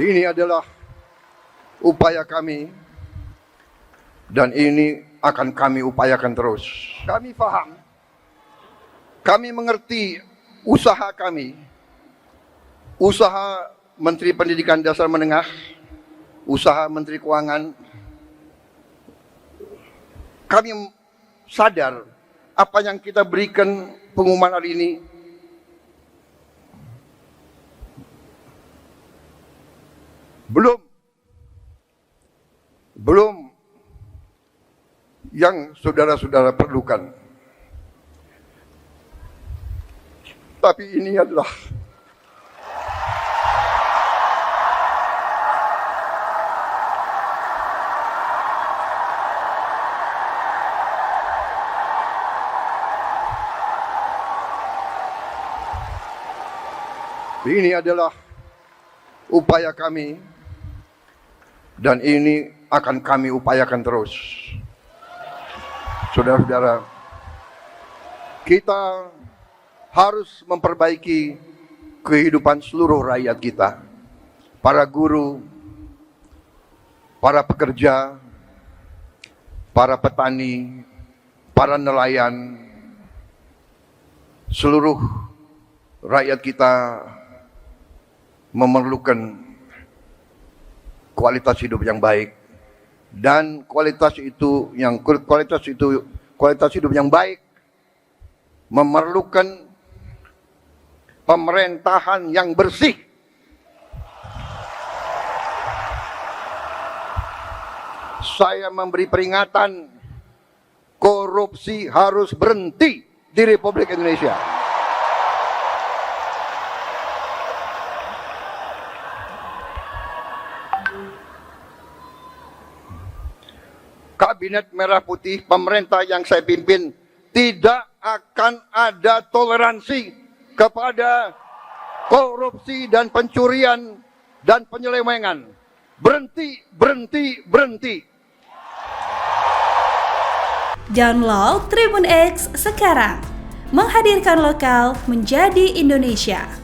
Ini adalah upaya kami dan ini akan kami upayakan terus. Kami paham, kami mengerti usaha kami, usaha Menteri Pendidikan Dasar Menengah, usaha Menteri Keuangan. Kami sadar apa yang kita berikan pengumuman hari ini belum yang saudara-saudara perlukan. Tapi ini adalah upaya kami dan ini akan kami upayakan terus. Saudara-saudara, kita harus memperbaiki kehidupan seluruh rakyat kita. Para guru, para pekerja, para petani, para nelayan, seluruh rakyat kita memerlukan kualitas hidup yang baik. Dan kualitas hidup yang baik memerlukan pemerintahan yang bersih. Saya memberi peringatan, korupsi harus berhenti di Republik Indonesia. Kabinet Merah Putih, pemerintah yang saya pimpin, tidak akan ada toleransi kepada korupsi dan pencurian dan penyelewengan. Berhenti, berhenti, berhenti. Download Tribun X sekarang, menghadirkan lokal menjadi Indonesia.